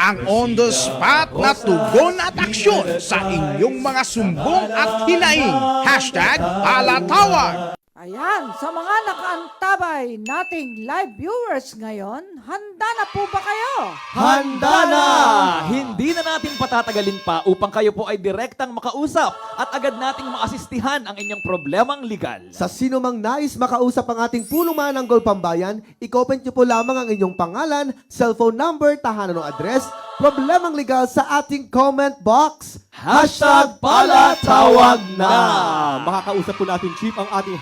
ang on-the-spot na tugon at aksyon sa inyong mga sumbong at hinaing. #palatawag. Ayan, sa mga nakaantabay nating live viewers ngayon, handa na po ba kayo? Handa na! Hindi na natin patatagalin pa upang kayo po ay direktang makausap at agad nating maasistihan ang inyong problemang legal. Sa sino mang nais makausap ang ating pulong mananggol pambayan, i-comment nyo po lamang ang inyong pangalan, cellphone number, tahanan o address, problemang legal sa ating comment box. #palatawag na! Makakausap po natin, Chief, ang ating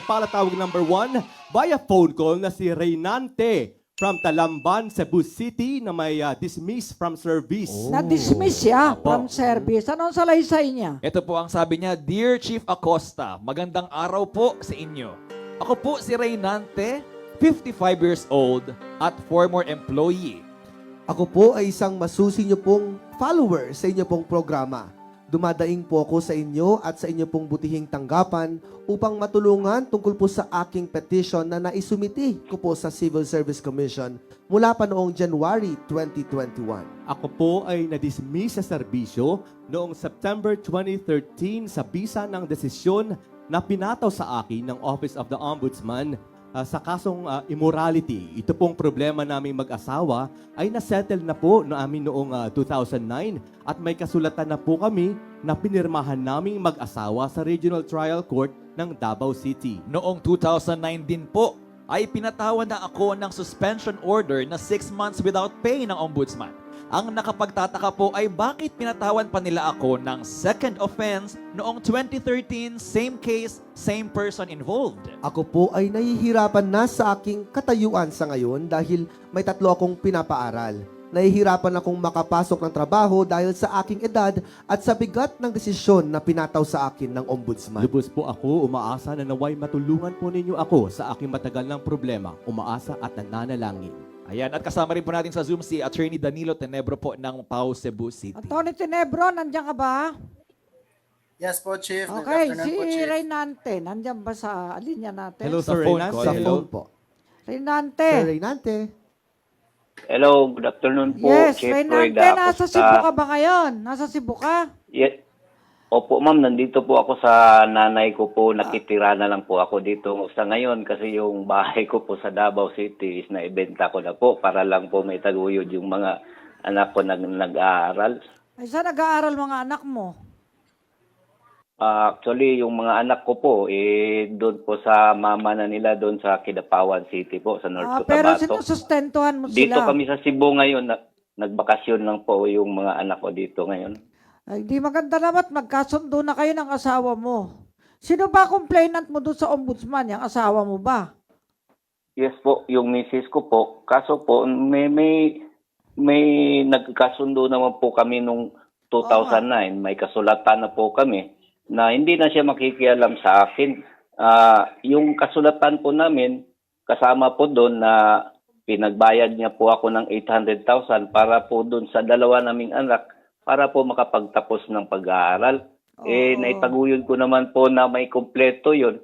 #palatawag number 1 via phone call na si Reynante from Talamban, Cebu City na may dismiss from service. Na-dismiss siya from service. Anong salaysay niya? Ito po ang sabi niya, Dear Chief Acosta, magandang araw po sa inyo. Ako po si Reynante, 55 years old at former employee. Ako po ay isang masusi nyo pong follower sa inyo pong programa. Dumadaing po ako sa inyo at sa inyo pong butihing tanggapan upang matulungan tungkol po sa aking petition na naisumiti ko po sa Civil Service Commission mula pa noong January 2021. Ako po ay na-dismiss sa serbisyo noong September 2013 sa bisa ng desisyon na pinataw sa akin ng Office of the Ombudsman sa kasong immorality. Ito pong problema naming mag-asawa ay nasettle na po namin noong 2009 at may kasulatan na po kami na pinirmahan naming mag-asawa sa Regional Trial Court ng Davao City. Noong 2009 din po, ay pinatawan na ako ng suspension order na 6 months without pay ng Ombudsman. Ang nakapagtataka po ay bakit pinatawan pa nila ako ng second offense noong 2013, same case, same person involved. Ako po ay nahihirapan na sa aking katayuan sa ngayon dahil may 3 akong pinapaaral. Nahihirapan akong makapasok ng trabaho dahil sa aking edad at sa bigat ng desisyon na pinataw sa akin ng Ombudsman. Lubos po ako, umaasa na naway matulungan po ninyo ako sa aking matagal ng problema. Umaasa at nananalangin. Ayan, at kasama rin po natin sa Zoom si Attorney Danilo Tenebro po ng PAO Cebu City. Atty. Tenebro, nandiyan ka ba? Yes po, Chief. Good Okay, afternoon si po, Chief. Reynante, nandiyan ba sa linya natin? Hello, Sa Sir phone Reynante. call. Sa Hello. phone po. Reynante. Sir Reynante. Hello, good afternoon po, Yes, Chief Reynante, Roy nasa Acosta. Cebu ka ba ngayon? Nasa Cebu ka? Yes. Opo, ma'am, nandito po ako sa nanay ko po. Nakitira na lang po ako dito sa ngayon kasi yung bahay ko po sa Davao City is naibenta ko na po para lang po may taguyod yung mga anak ko na nag-aaral. Ay, saan nag-aaral mga anak mo? Actually, yung mga anak ko po, doon po sa mama na nila doon sa Kidapawan City po, sa North Pero Cotabato. sinusustentuhan mo Dito sila. kami sa Cebu ngayon, nagbakasyon lang po yung mga anak ko dito ngayon. Ay, di maganda naman magkasundo na kayo ng asawa mo. Sino ba complainant mo doon sa ombudsman? Yung asawa mo ba? Yes po, yung misis ko po. Kaso po, may nagkasundo naman po kami nung 2009. May kasulatan na po kami na hindi na siya makikialam sa akin. Yung kasulatan po namin, kasama po doon na pinagbayad niya po ako ng 800,000 para po doon sa 2 naming anak para po makapagtapos ng pag-aaral. Naitaguyod ko naman po na may kompleto yun.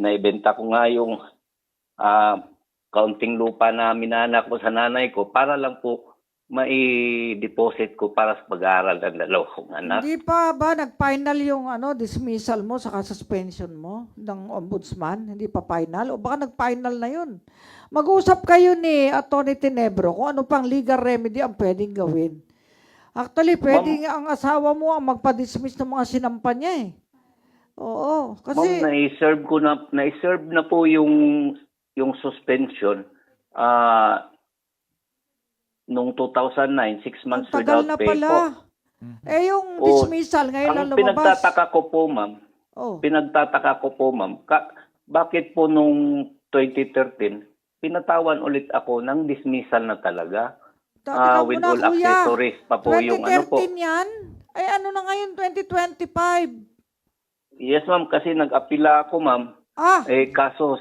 Naibenta ko nga yung kaunting lupa na minanak ko sa nanay ko para lang po mai-deposit ko para sa pag-aaral ng 2 kong anak. Hindi pa ba nag-final yung dismissal mo sa suspension mo ng ombudsman? Hindi pa final? O baka nag-final na yun? Mag-usap kayo ni Atty. Tenebro kung ano pang legal remedy ang pwedeng gawin. Actually, pwedeng ang asawa mo ang magpa-dismiss ng mga sinampa niya eh. Oo, kasi... Ma'am, na-serve na po yung suspension nung 2009, 6 months ang tagal without na pay pala. po. Yung dismissal ngayon lang Ang lumabas. pinagtataka ko po, ma'am, bakit po nung 2013, pinatawan ulit ako ng dismissal na talaga. Teka With muna, all kuya. accessories pa po yung ano po. 2013 yan? Ay ano na ngayon, 2025? Yes, ma'am, kasi nag-apila ako, ma'am. Kaso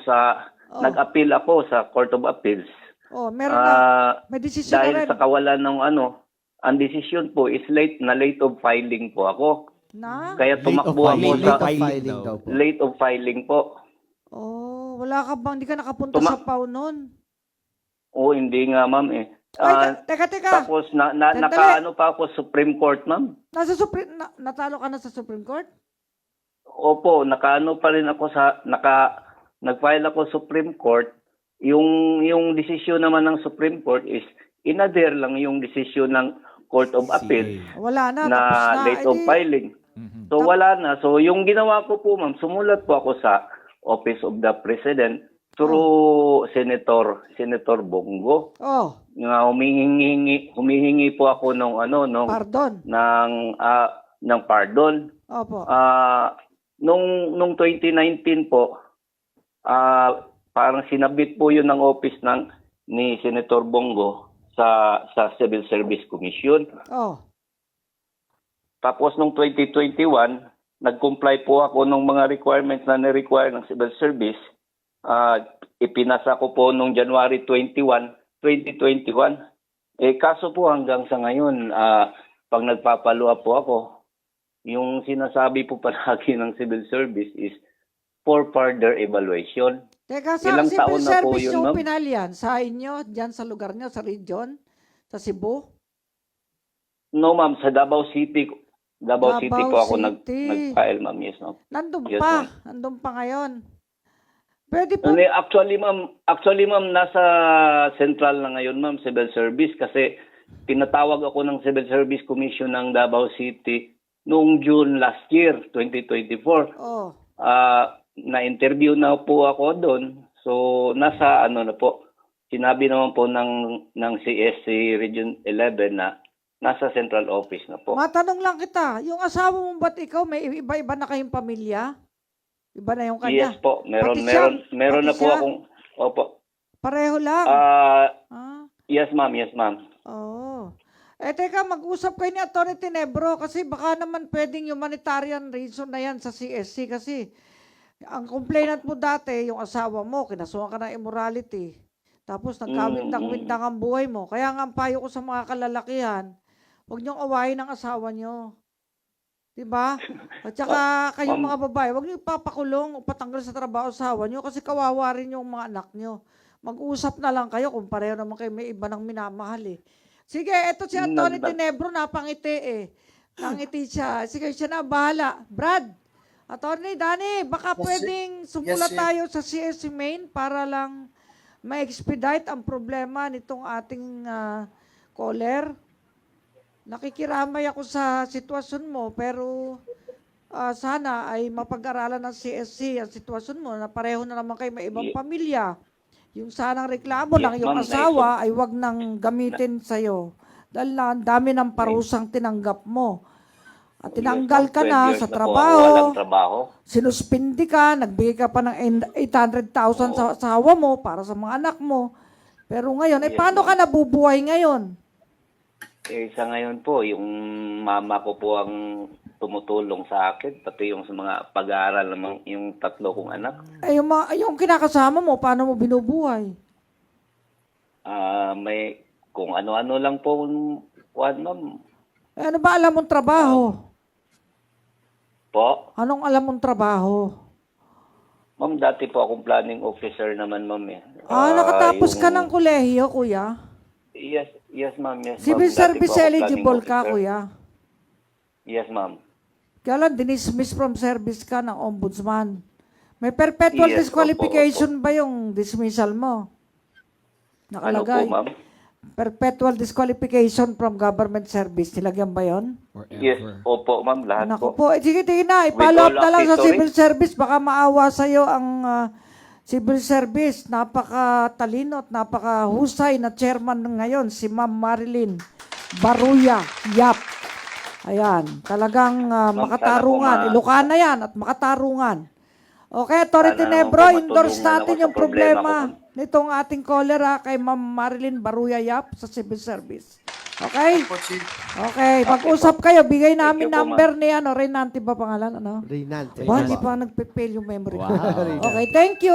nag-appeal ako sa Court of Appeals. Meron na. May desisyon na Dahil rin. sa kawalan ng ang desisyon po is late of filing po ako. Na? Kaya tumakbo ako Late sa of filing daw po. late of filing po. Wala ka bang, hindi ka nakapunta sa PAW noon? Oo, hindi nga, ma'am eh. Ah, Teka. tapos Sandali. nakaano pa ako Supreme Court, ma'am. Natalo ka na sa Supreme Court? Opo, nakaano pa rin ako nag-file ako Supreme Court. Yung desisyon naman ng Supreme Court is inadhere lang yung desisyon ng Court of Appeal Wala na, na tapos na. date of filing. So wala na. So yung ginawa ko po, ma'am, sumulat po ako sa Office of the President through Senator Bongo. Oh, Na humihingi po ako pardon. ng pardon. Opo. Nung 2019 po, parang sinabit po yun ng office ni Senator Bongo sa Civil Service Commission. Oh. Tapos nung 2021, nag-comply po ako ng mga requirements na ni-require ng Civil Service. Ipinasa ko po nung January 21, 2021. Kaso po hanggang sa ngayon, pag nagpapalua po ako, yung sinasabi po palagi ng Civil Service is for further evaluation. Teka, sa Ilang Civil taon na po Service yun, yung ma'am? pinalian? Sa inyo, dyan sa lugar nyo, sa region? Sa Cebu? No, ma'am, sa Davao City Davao City po ako City. nag-file, ma'am. Yes, ma'am. Nandun Yes, pa. ma'am. Nandun pa ngayon. Pwede po. Actually, ma'am, nasa central na ngayon, ma'am, Civil Service kasi tinatawag ako ng Civil Service Commission ng Davao City noong June last year, 2024. Oh. Na-interview na po ako doon. So, nasa na po, sinabi naman po ng CSC Region 11 na nasa central office na po. Matanong lang kita, yung asawa mo ba't ikaw, may iba-iba na kayong pamilya? Iba na yung kanya? Yes po, meron Pati na po siya? akong, opo. Pareho lang? Yes, ma'am, yes, ma'am. Oo. Teka, mag-usap kayo ni Atty. Tinebro kasi baka naman pwedeng humanitarian reason na yan sa CSC kasi ang complainant mo dati, yung asawa mo, kinasuhan ka ng immorality. Tapos nagkawindang-windang ang buhay mo. Kaya nga ang payo ko sa mga kalalakihan, huwag niyong awayin ang asawa niyo. Diba? At saka kayong mga babae, huwag niyo ipapakulong o patanggal sa trabaho asawa niyo kasi kawawa rin yung mga anak niyo. Mag-usap na lang kayo kung pareho naman kayo may iba ng minamahal eh. Sige, eto si Atty. Tinebro, napangiti eh. Nangiti siya. Sige, siya na, bahala. Brad, Atty. Danny, baka pwedeng sumula Yes, tayo sa CSC Main para lang ma-expedite ang problema nitong ating caller. Nakikiramay ako sa sitwasyon mo, pero sana ay mapag-aralan ng CSC ang sitwasyon mo na pareho na naman kayo may ibang pamilya. Yung sanang reklamo Yes, ng iyong ma'am. asawa ay wag nang gamitin sa'yo. Dahil ang dami ng parusang tinanggap mo. At tinanggal ka na 12 years sa po ako trabaho, walang trabaho. sinuspindi ka, nagbigay ka pa ng 800,000 sa asawa mo para sa mga anak mo. Pero ngayon, Yes, paano ka nabubuhay ngayon? Sa ngayon po, yung mama ko po ang tumutulong sa akin, pati yung sa mga pag-aaral ng yung tatlo kong anak. Yung kinakasama mo, paano mo binubuhay? May kung ano-ano lang po, ma'am. Ano ba alam mong trabaho? Po? Anong alam mong trabaho? Ma'am, dati po akong planning officer naman, ma'am. Nakatapos ka ng kolehiyo, kuya? Yes, ma'am. Yes, Civil ma'am. Dati service po ako eligible planning ka, officer. kuya? Yes, ma'am. Kaya lang, dinismiss from service ka ng ombudsman. May perpetual Yes, disqualification ba yung dismissal mo? Ano po, Nakalagay. ma'am? Perpetual disqualification from government service. Nilagyan ba yon? Yes, opo, ma'am. Lahat Naku po. po. Sige, na. I-follow up all na lang sa history. civil service. Baka maawa sa'yo ang civil service. Napaka-talino at napaka-husay na chairman ngayon, si Ma'am Marilyn Baruya Yap. Ayan. Talagang makatarungan. sana po Ilocana yan at makatarungan. Okay, Atty. Sana Tinebro, naman po endorse matulungan natin ako sa yung problema problema nitong ating caller kay Ma'am Marilyn Baruya Yap sa civil service. Okay? Po, Chief. Okay, mag-usap kayo. Bigay namin you po, number ni Reynante ba pangalan? Ano? Reynante. Ba, hindi pa nagpe-fail yung memory ko. Wow. Okay, thank you.